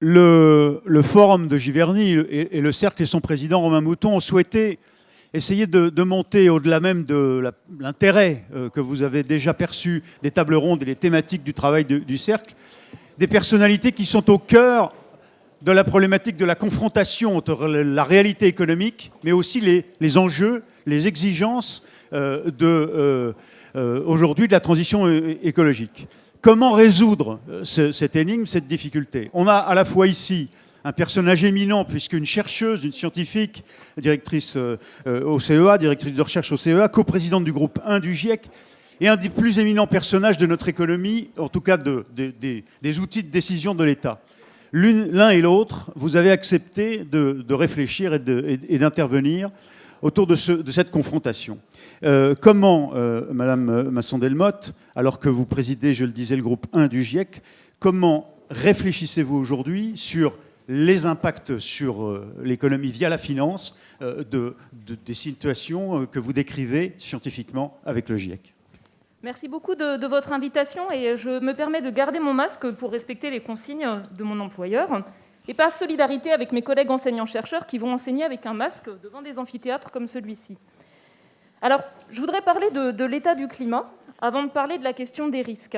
Le forum de Giverny et le cercle et son président Romain Mouton ont souhaité essayer de monter au-delà même de l'intérêt que vous avez déjà perçu des tables rondes et des thématiques du travail du cercle, des personnalités qui sont au cœur de la problématique de la confrontation entre la réalité économique, mais aussi les enjeux, les exigences aujourd'hui de la transition écologique. Comment résoudre cette énigme, cette difficulté? On a à la fois ici un personnage éminent, puisqu'une chercheuse, une scientifique, directrice au CEA, directrice de recherche au CEA, coprésidente du groupe 1 du GIEC, et un des plus éminents personnages de notre économie, en tout cas des outils de décision de l'État. L'un et l'autre, vous avez accepté de réfléchir et d'intervenir autour de cette confrontation. Comment, Madame Masson-Delmotte, alors que vous présidez, je le disais, le groupe 1 du GIEC, comment réfléchissez-vous aujourd'hui sur les impacts sur l'économie via la finance des situations que vous décrivez scientifiquement avec le GIEC? Merci beaucoup de votre invitation et je me permets de garder mon masque pour respecter les consignes de mon employeur et par solidarité avec mes collègues enseignants-chercheurs qui vont enseigner avec un masque devant des amphithéâtres comme celui-ci. Alors, je voudrais parler de l'état du climat avant de parler de la question des risques.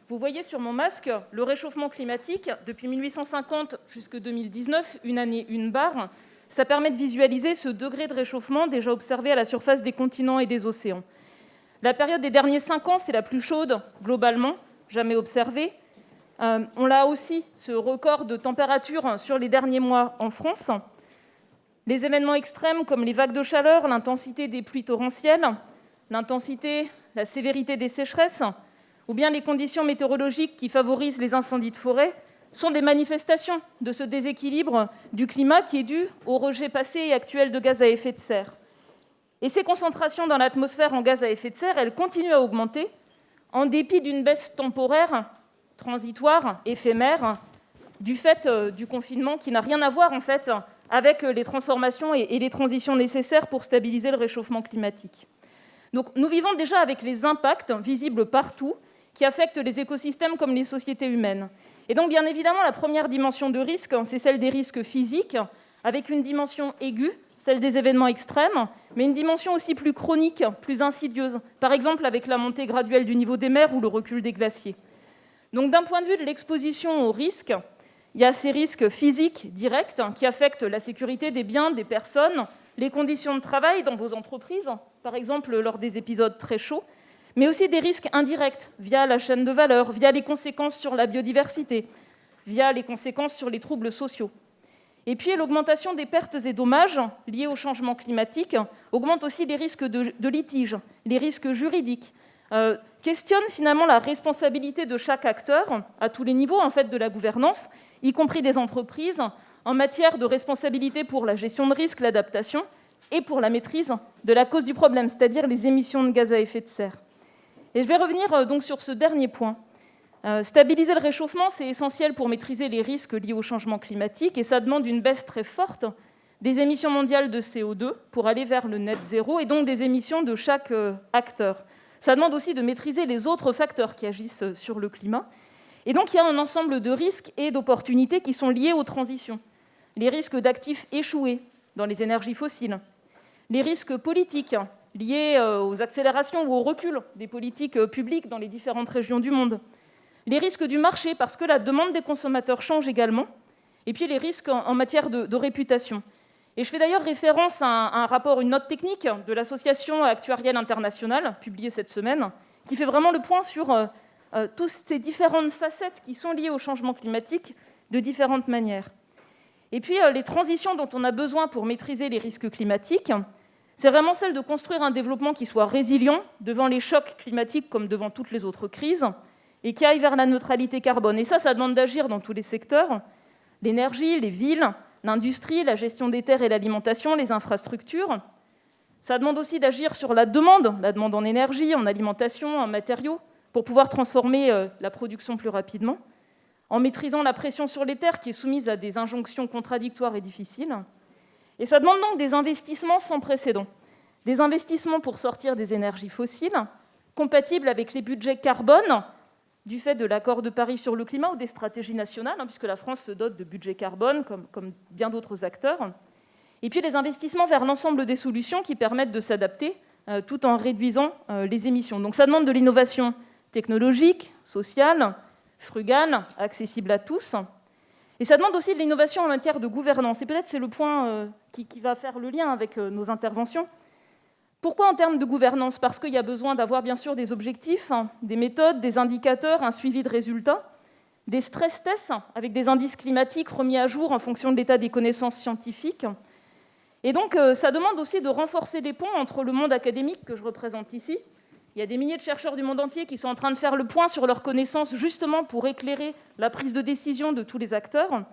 Vous voyez sur mon masque le réchauffement climatique depuis 1850 jusqu'à 2019, une année, une barre. Ça permet de visualiser ce degré de réchauffement déjà observé à la surface des continents et des océans. La période des derniers 5 ans, c'est la plus chaude globalement, jamais observée. On a aussi ce record de température sur les derniers mois en France. Les événements extrêmes comme les vagues de chaleur, l'intensité des pluies torrentielles, l'intensité, la sévérité des sécheresses, ou bien les conditions météorologiques qui favorisent les incendies de forêt, sont des manifestations de ce déséquilibre du climat qui est dû au rejet passé et actuel de gaz à effet de serre. Et ces concentrations dans l'atmosphère en gaz à effet de serre, elles continuent à augmenter en dépit d'une baisse temporaire, transitoire, éphémère, du fait du confinement qui n'a rien à voir en fait avec les transformations et les transitions nécessaires pour stabiliser le réchauffement climatique. Donc, nous vivons déjà avec les impacts visibles partout qui affectent les écosystèmes comme les sociétés humaines. Et donc, bien évidemment, la première dimension de risque, c'est celle des risques physiques, avec une dimension aiguë, celle des événements extrêmes, mais une dimension aussi plus chronique, plus insidieuse, par exemple avec la montée graduelle du niveau des mers ou le recul des glaciers. Donc, d'un point de vue de l'exposition aux risques, il y a ces risques physiques directs qui affectent la sécurité des biens, des personnes, les conditions de travail dans vos entreprises, par exemple lors des épisodes très chauds, mais aussi des risques indirects via la chaîne de valeur, via les conséquences sur la biodiversité, via les conséquences sur les troubles sociaux. Et puis l'augmentation des pertes et dommages liés au changement climatique augmente aussi les risques de litige, les risques juridiques, questionne finalement la responsabilité de chaque acteur à tous les niveaux en fait, de la gouvernance, y compris des entreprises, en matière de responsabilité pour la gestion de risque, l'adaptation, et pour la maîtrise de la cause du problème, c'est-à-dire les émissions de gaz à effet de serre. Et je vais revenir donc sur ce dernier point. Stabiliser le réchauffement, c'est essentiel pour maîtriser les risques liés au changement climatique, et ça demande une baisse très forte des émissions mondiales de CO2 pour aller vers le net zéro, et donc des émissions de chaque acteur. Ça demande aussi de maîtriser les autres facteurs qui agissent sur le climat. Et donc, il y a un ensemble de risques et d'opportunités qui sont liés aux transitions. Les risques d'actifs échoués dans les énergies fossiles, les risques politiques liés aux accélérations ou au recul des politiques publiques dans les différentes régions du monde, les risques du marché, parce que la demande des consommateurs change également, et puis les risques en matière de réputation. Et je fais d'ailleurs référence à un rapport, une note technique de l'Association actuarielle internationale, publiée cette semaine, qui fait vraiment le point sur toutes ces différentes facettes qui sont liées au changement climatique de différentes manières. Et puis, les transitions dont on a besoin pour maîtriser les risques climatiques, c'est vraiment celle de construire un développement qui soit résilient devant les chocs climatiques comme devant toutes les autres crises et qui aille vers la neutralité carbone. Et ça demande d'agir dans tous les secteurs, l'énergie, les villes, l'industrie, la gestion des terres et l'alimentation, les infrastructures. Ça demande aussi d'agir sur la demande en énergie, en alimentation, en matériaux, pour pouvoir transformer la production plus rapidement, en maîtrisant la pression sur les terres qui est soumise à des injonctions contradictoires et difficiles. Et ça demande donc des investissements sans précédent. Des investissements pour sortir des énergies fossiles, compatibles avec les budgets carbone du fait de l'accord de Paris sur le climat ou des stratégies nationales, puisque la France se dote de budget carbone, comme bien d'autres acteurs. Et puis les investissements vers l'ensemble des solutions qui permettent de s'adapter tout en réduisant les émissions. Donc ça demande de l'innovation technologique, sociale, frugale, accessible à tous. Et ça demande aussi de l'innovation en matière de gouvernance. Et peut-être c'est le point qui va faire le lien avec nos interventions. Pourquoi en termes de gouvernance ? Parce qu'il y a besoin d'avoir bien sûr des objectifs, des méthodes, des indicateurs, un suivi de résultats, des stress tests avec des indices climatiques remis à jour en fonction de l'état des connaissances scientifiques. Et donc ça demande aussi de renforcer les ponts entre le monde académique que je représente ici. Il y a des milliers de chercheurs du monde entier qui sont en train de faire le point sur leurs connaissances justement pour éclairer la prise de décision de tous les acteurs.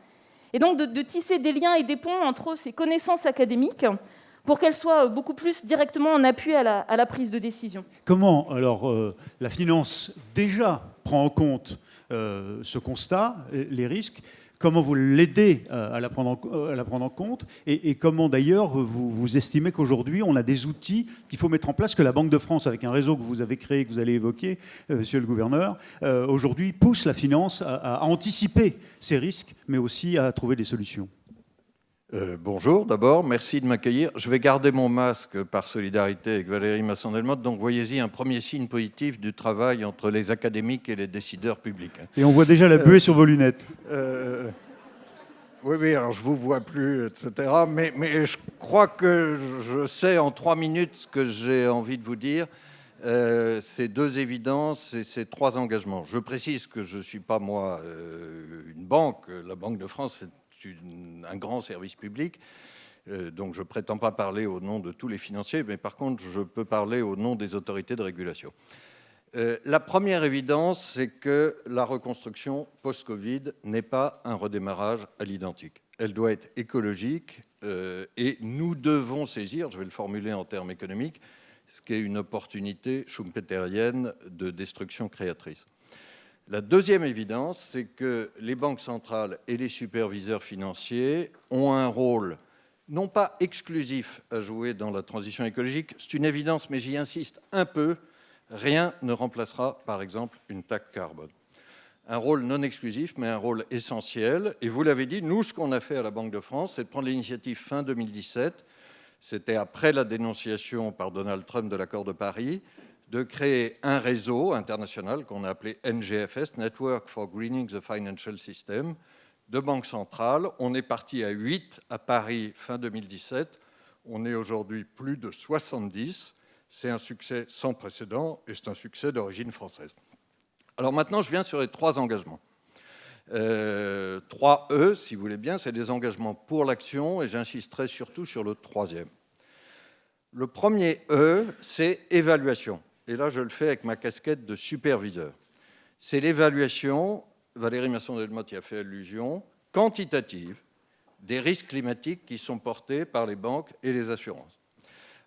Et donc de tisser des liens et des ponts entre ces connaissances académiques pour qu'elles soient beaucoup plus directement en appui à la prise de décision. Comment, alors, la finance déjà prend en compte ce constat, les risques ? Comment vous l'aidez à la prendre en compte ? Et comment, d'ailleurs, vous estimez qu'aujourd'hui, on a des outils qu'il faut mettre en place, que la Banque de France, avec un réseau que vous avez créé, que vous allez évoquer, monsieur le gouverneur, aujourd'hui pousse la finance à anticiper ces risques, mais aussi à trouver des solutions ? Bonjour, d'abord, merci de m'accueillir. Je vais garder mon masque par solidarité avec Valérie Masson-Delmotte, donc voyez-y un premier signe positif du travail entre les académiques et les décideurs publics. Et on voit déjà la buée sur vos lunettes. Oui, alors je ne vous vois plus, etc. Mais je crois que je sais en 3 minutes ce que j'ai envie de vous dire. C'est 2 évidences et c'est 3 engagements. Je précise que je ne suis pas, moi, une banque. La Banque de France, c'est un grand service public, donc je ne prétends pas parler au nom de tous les financiers, mais par contre, je peux parler au nom des autorités de régulation. La première évidence, c'est que la reconstruction post-Covid n'est pas un redémarrage à l'identique. Elle doit être écologique et nous devons saisir, je vais le formuler en termes économiques, ce qui est une opportunité schumpeterienne de destruction créatrice. La deuxième évidence, c'est que les banques centrales et les superviseurs financiers ont un rôle non pas exclusif à jouer dans la transition écologique, c'est une évidence, mais j'y insiste un peu, rien ne remplacera par exemple une taxe carbone. Un rôle non exclusif, mais un rôle essentiel. Et vous l'avez dit, nous, ce qu'on a fait à la Banque de France, c'est de prendre l'initiative fin 2017, c'était après la dénonciation par Donald Trump de l'accord de Paris, de créer un réseau international qu'on a appelé NGFS, Network for Greening the Financial System, de banques centrales. On est parti à 8 à Paris fin 2017. On est aujourd'hui plus de 70. C'est un succès sans précédent et c'est un succès d'origine française. Alors maintenant, je viens sur les 3 engagements. 3 E, si vous voulez bien, c'est des engagements pour l'action et j'insisterai surtout sur le 3e. Le premier E, c'est évaluation. Et là, je le fais avec ma casquette de superviseur. C'est l'évaluation, Valérie Masson-Delmotte y a fait allusion, quantitative des risques climatiques qui sont portés par les banques et les assurances.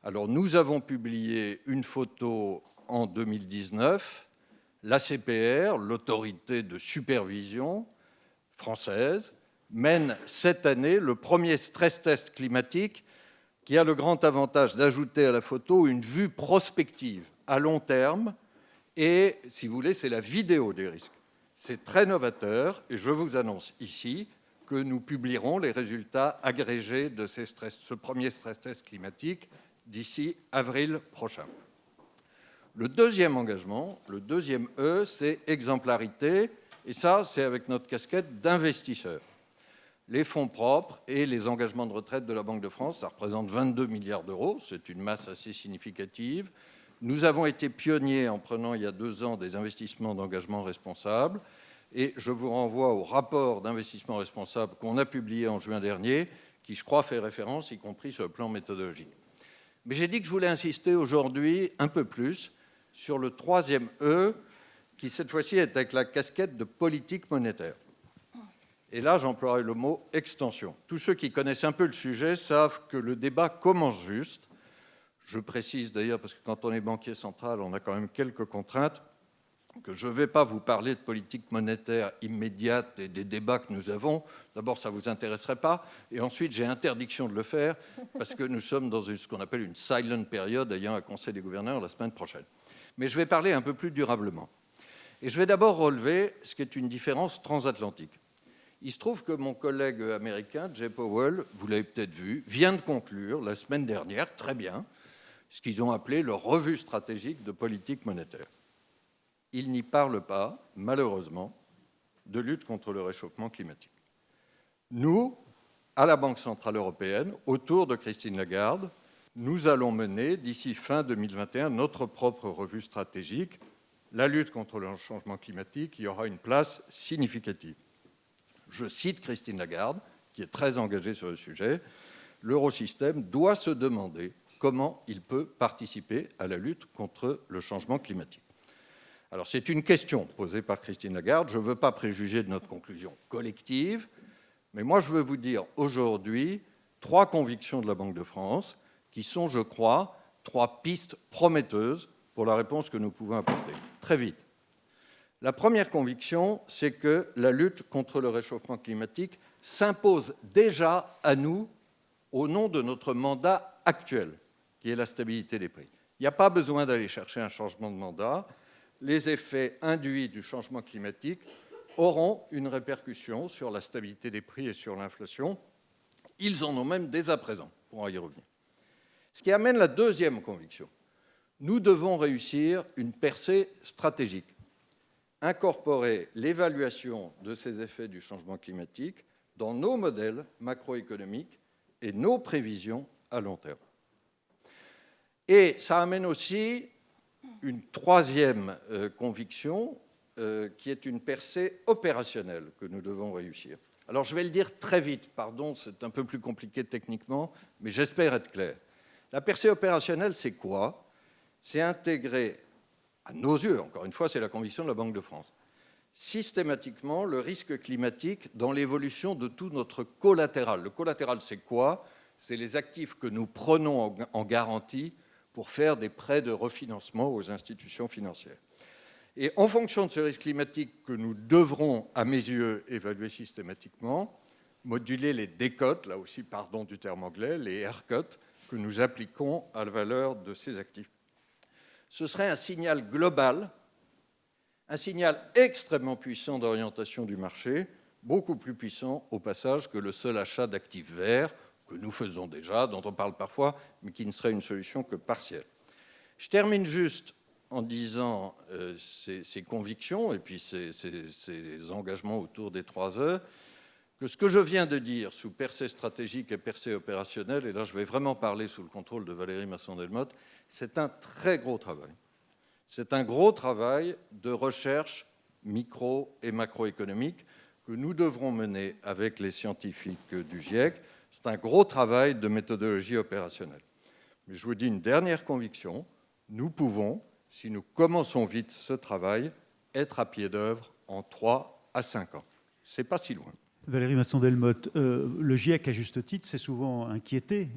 Alors, nous avons publié une photo en 2019. L'ACPR, l'autorité de supervision française, mène cette année le premier stress test climatique qui a le grand avantage d'ajouter à la photo une vue prospective à long terme, et, si vous voulez, c'est la vidéo des risques. C'est très novateur, et je vous annonce ici que nous publierons les résultats agrégés de ce premier stress test climatique d'ici avril prochain. Le deuxième engagement, le 2e E, c'est exemplarité, et ça, c'est avec notre casquette d'investisseur. Les fonds propres et les engagements de retraite de la Banque de France, ça représente 22 milliards d'euros, c'est une masse assez significative. Nous avons été pionniers en prenant il y a 2 ans des investissements d'engagement responsable et je vous renvoie au rapport d'investissement responsable qu'on a publié en juin dernier qui, je crois, fait référence, y compris sur le plan méthodologique. Mais j'ai dit que je voulais insister aujourd'hui un peu plus sur le 3e E qui, cette fois-ci, est avec la casquette de politique monétaire. Et là, j'emploierai le mot extension. Tous ceux qui connaissent un peu le sujet savent que le débat commence juste. Je précise d'ailleurs, parce que quand on est banquier central, on a quand même quelques contraintes, que je ne vais pas vous parler de politique monétaire immédiate et des débats que nous avons. D'abord, ça ne vous intéresserait pas. Et ensuite, j'ai interdiction de le faire, parce que nous sommes dans ce qu'on appelle une silent period, ayant un conseil des gouverneurs la semaine prochaine. Mais je vais parler un peu plus durablement. Et je vais d'abord relever ce qui est une différence transatlantique. Il se trouve que mon collègue américain, Jay Powell, vous l'avez peut-être vu, vient de conclure la semaine dernière, très bien, ce qu'ils ont appelé leur revue stratégique de politique monétaire. Il n'y parle pas, malheureusement, de lutte contre le réchauffement climatique. Nous, à la Banque centrale européenne, autour de Christine Lagarde, nous allons mener, d'ici fin 2021, notre propre revue stratégique. La lutte contre le changement climatique y aura une place significative. Je cite Christine Lagarde, qui est très engagée sur le sujet. L'eurosystème doit se demander comment il peut participer à la lutte contre le changement climatique. Alors, c'est une question posée par Christine Lagarde. Je ne veux pas préjuger de notre conclusion collective, mais moi, je veux vous dire aujourd'hui 3 convictions de la Banque de France qui sont, je crois, 3 pistes prometteuses pour la réponse que nous pouvons apporter. Très vite. La première conviction, c'est que la lutte contre le réchauffement climatique s'impose déjà à nous au nom de notre mandat actuel, qui est la stabilité des prix. Il n'y a pas besoin d'aller chercher un changement de mandat. Les effets induits du changement climatique auront une répercussion sur la stabilité des prix et sur l'inflation. Ils en ont même dès à présent, pour y revenir. Ce qui amène la deuxième conviction. Nous devons réussir une percée stratégique, incorporer l'évaluation de ces effets du changement climatique dans nos modèles macroéconomiques et nos prévisions à long terme. Et ça amène aussi une troisième conviction qui est une percée opérationnelle que nous devons réussir. Alors je vais le dire très vite, pardon, c'est un peu plus compliqué techniquement, mais j'espère être clair. La percée opérationnelle, c'est quoi ? C'est intégrer, à nos yeux, encore une fois, c'est la conviction de la Banque de France, systématiquement le risque climatique dans l'évolution de tout notre collatéral. Le collatéral, c'est quoi ? C'est les actifs que nous prenons en garantie pour faire des prêts de refinancement aux institutions financières. Et en fonction de ce risque climatique que nous devrons, à mes yeux, évaluer systématiquement, moduler les décotes, là aussi, pardon du terme anglais, les haircuts, que nous appliquons à la valeur de ces actifs. Ce serait un signal global, un signal extrêmement puissant d'orientation du marché, beaucoup plus puissant au passage que le seul achat d'actifs verts, que nous faisons déjà, dont on parle parfois, mais qui ne serait une solution que partielle. Je termine juste en disant ces convictions et puis ces engagements autour des 3 E, que ce que je viens de dire sous percée stratégique et percée opérationnelle, et là je vais vraiment parler sous le contrôle de Valérie Masson-Delmotte, c'est un très gros travail. C'est un gros travail de recherche micro- et macroéconomique que nous devrons mener avec les scientifiques du GIEC. C'est un gros travail de méthodologie opérationnelle. Mais je vous dis une dernière conviction, nous pouvons, si nous commençons vite ce travail, être à pied d'œuvre en 3 à 5 ans. Ce n'est pas si loin. Valérie Masson-Delmotte, le GIEC, à juste titre, s'est souvent inquiété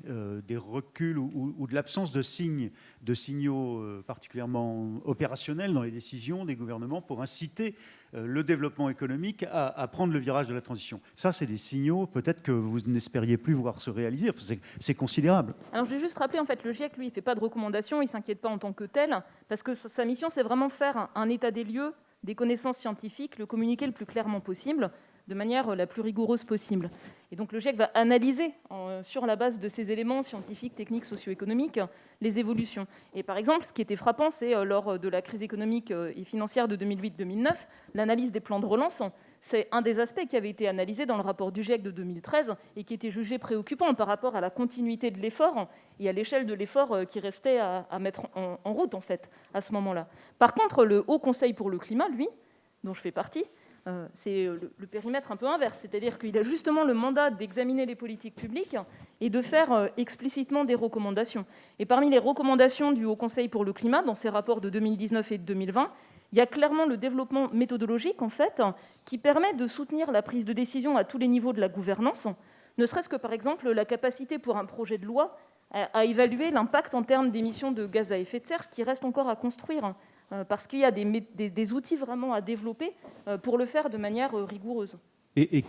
des reculs ou de l'absence de signaux particulièrement opérationnels dans les décisions des gouvernements pour inciter le développement économique à prendre le virage de la transition. Ça, c'est des signaux peut-être que vous n'espériez plus voir se réaliser. Enfin, c'est considérable. Alors, je vais juste rappeler, en fait, le GIEC, lui, il ne fait pas de recommandations, il ne s'inquiète pas en tant que tel, parce que sa mission, c'est vraiment faire un état des lieux des connaissances scientifiques, le communiquer le plus clairement possible, de manière la plus rigoureuse possible. Et donc le GIEC va analyser, sur la base de ces éléments scientifiques, techniques, socio-économiques, les évolutions. Et par exemple, ce qui était frappant, c'est lors de la crise économique et financière de 2008-2009, l'analyse des plans de relance. C'est un des aspects qui avait été analysé dans le rapport du GIEC de 2013 et qui était jugé préoccupant par rapport à la continuité de l'effort et à l'échelle de l'effort qui restait à mettre en route, en fait, à ce moment-là. Par contre, le Haut Conseil pour le climat, lui, dont je fais partie, c'est le périmètre un peu inverse, c'est-à-dire qu'il a justement le mandat d'examiner les politiques publiques et de faire explicitement des recommandations. Et parmi les recommandations du Haut Conseil pour le climat, dans ses rapports de 2019 et de 2020, il y a clairement le développement méthodologique, en fait, qui permet de soutenir la prise de décision à tous les niveaux de la gouvernance, ne serait-ce que, par exemple, la capacité pour un projet de loi à évaluer l'impact en termes d'émissions de gaz à effet de serre, ce qui reste encore à construire, parce qu'il y a des outils vraiment à développer pour le faire de manière rigoureuse. Et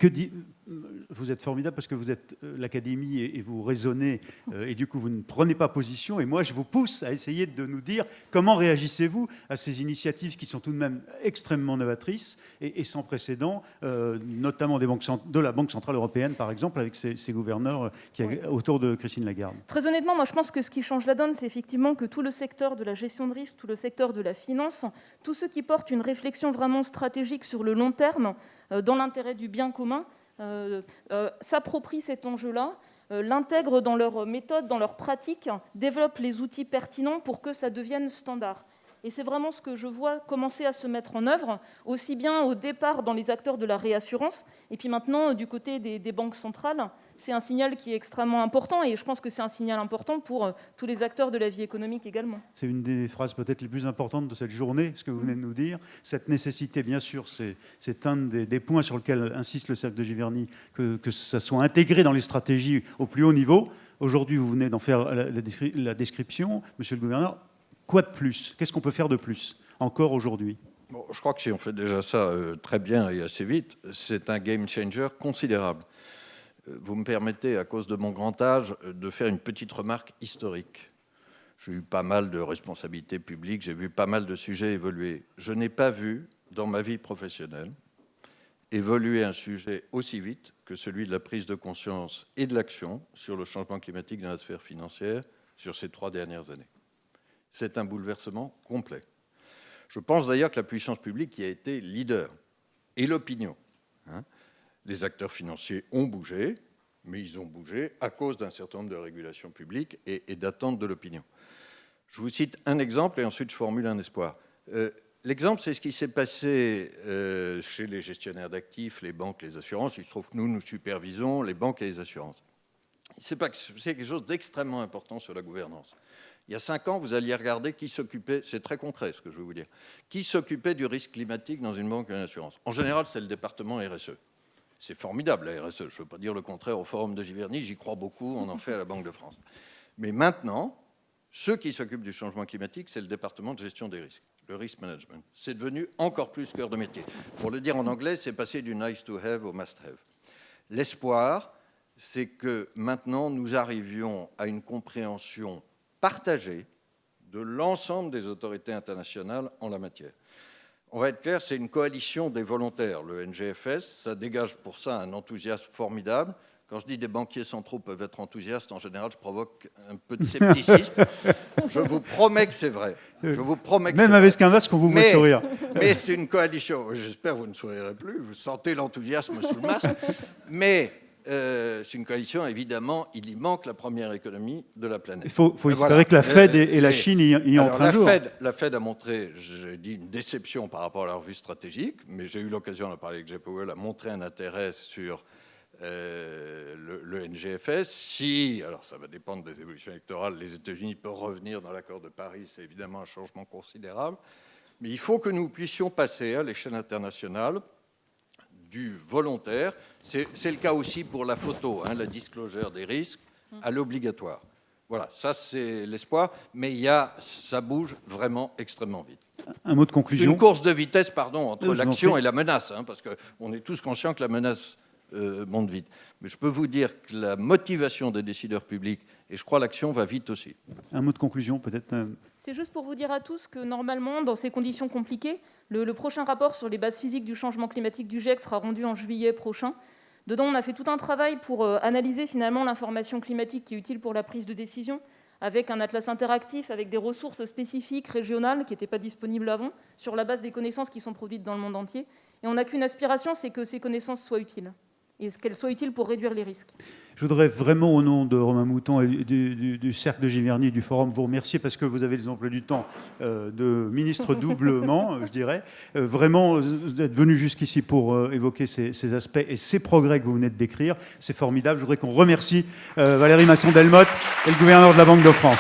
vous êtes formidable parce que vous êtes l'académie et vous raisonnez et du coup vous ne prenez pas position. Et moi je vous pousse à essayer de nous dire comment réagissez-vous à ces initiatives qui sont tout de même extrêmement novatrices et sans précédent, notamment de la Banque Centrale Européenne par exemple, avec ses gouverneurs autour de Christine Lagarde. Très honnêtement, moi je pense que ce qui change la donne, c'est effectivement que tout le secteur de la gestion de risque, tout le secteur de la finance, tous ceux qui portent une réflexion vraiment stratégique sur le long terme, dans l'intérêt du bien commun, s'approprient cet enjeu-là, l'intègrent dans leurs méthodes, dans leurs pratiques, développent les outils pertinents pour que ça devienne standard. Et c'est vraiment ce que je vois commencer à se mettre en œuvre, aussi bien au départ dans les acteurs de la réassurance, et puis maintenant du côté des banques centrales. C'est un signal qui est extrêmement important, et je pense que c'est un signal important pour tous les acteurs de la vie économique également. C'est une des phrases peut-être les plus importantes de cette journée, ce que vous venez de nous dire. Cette nécessité, bien sûr, c'est un des points sur lesquels insiste le cercle de Giverny, que ça soit intégré dans les stratégies au plus haut niveau. Aujourd'hui, vous venez d'en faire la description, monsieur le gouverneur. Quoi de plus? Qu'est-ce qu'on peut faire de plus, encore aujourd'hui? Bon, je crois que si on fait déjà ça très bien et assez vite, c'est un game changer considérable. Vous me permettez, à cause de mon grand âge, de faire une petite remarque historique. J'ai eu pas mal de responsabilités publiques, j'ai vu pas mal de sujets évoluer. Je n'ai pas vu, dans ma vie professionnelle, évoluer un sujet aussi vite que celui de la prise de conscience et de l'action sur le changement climatique dans la sphère financière sur ces 3 dernières années. C'est un bouleversement complet. Je pense d'ailleurs que la puissance publique y a été leader, et l'opinion. Les acteurs financiers ont bougé, mais ils ont bougé à cause d'un certain nombre de régulations publiques et d'attentes de l'opinion. Je vous cite un exemple et ensuite je formule un espoir. L'exemple, c'est ce qui s'est passé chez les gestionnaires d'actifs, les banques, les assurances. Il se trouve que nous supervisons les banques et les assurances. C'est quelque chose d'extrêmement important sur la gouvernance. Il y a 5 ans, vous alliez regarder qui s'occupait, c'est très concret ce que je veux vous dire, qui s'occupait du risque climatique dans une banque et une assurance. En général, c'est le département RSE. C'est formidable, la RSE. Je ne veux pas dire le contraire au forum de Giverny, j'y crois beaucoup, on en fait à la Banque de France. Mais maintenant, ceux qui s'occupent du changement climatique, c'est le département de gestion des risques, le risk management. C'est devenu encore plus cœur de métier. Pour le dire en anglais, c'est passé du nice to have au must have. L'espoir, c'est que maintenant, nous arrivions à une compréhension partagée de l'ensemble des autorités internationales en la matière. On va être clair, c'est une coalition des volontaires. Le NGFS, ça dégage pour ça un enthousiasme formidable. Quand je dis des banquiers centraux peuvent être enthousiastes, en général, je provoque un peu de scepticisme. Je vous promets que c'est vrai. Je vous promets que même avec un masque, on vous voit sourire. Mais c'est une coalition. J'espère que vous ne sourirez plus. Vous sentez l'enthousiasme sous le masque. Mais c'est une coalition, évidemment, il y manque la première économie de la planète. Il faut espérer que la Fed et la Chine y entrent un jour. La Fed a montré, j'ai dit, une déception par rapport à la revue stratégique, mais j'ai eu l'occasion d'en parler avec Jay Powell, a montré un intérêt sur le NGFS. Si, alors ça va dépendre des évolutions électorales, les États-Unis peuvent revenir dans l'accord de Paris, c'est évidemment un changement considérable, mais il faut que nous puissions passer à l'échelle internationale du volontaire, c'est le cas aussi pour la photo, la disclosure des risques, à l'obligatoire. Voilà, ça c'est l'espoir, mais ça bouge vraiment extrêmement vite. Un mot de conclusion. C'est une course de vitesse, pardon, entre l'action et la menace, parce qu'on est tous conscients que la menace monte vite. Mais je peux vous dire que la motivation des décideurs publics, et je crois l'action va vite aussi. Un mot de conclusion, peut-être. C'est juste pour vous dire à tous que normalement, dans ces conditions compliquées, le prochain rapport sur les bases physiques du changement climatique du GIEC sera rendu en juillet prochain. Dedans, on a fait tout un travail pour analyser finalement l'information climatique qui est utile pour la prise de décision, avec un atlas interactif, avec des ressources spécifiques régionales qui n'étaient pas disponibles avant, sur la base des connaissances qui sont produites dans le monde entier. Et on n'a qu'une aspiration, c'est que ces connaissances soient utiles, et qu'elles soient utiles pour réduire les risques. Je voudrais vraiment, au nom de Romain Mouton et du Cercle de Giverny et du Forum, vous remercier parce que vous avez les emplois du temps de ministre doublement, je dirais. Vraiment, d'être venu jusqu'ici pour évoquer ces aspects et ces progrès que vous venez de décrire, c'est formidable. Je voudrais qu'on remercie Valérie Masson-Delmotte et le gouverneur de la Banque de France.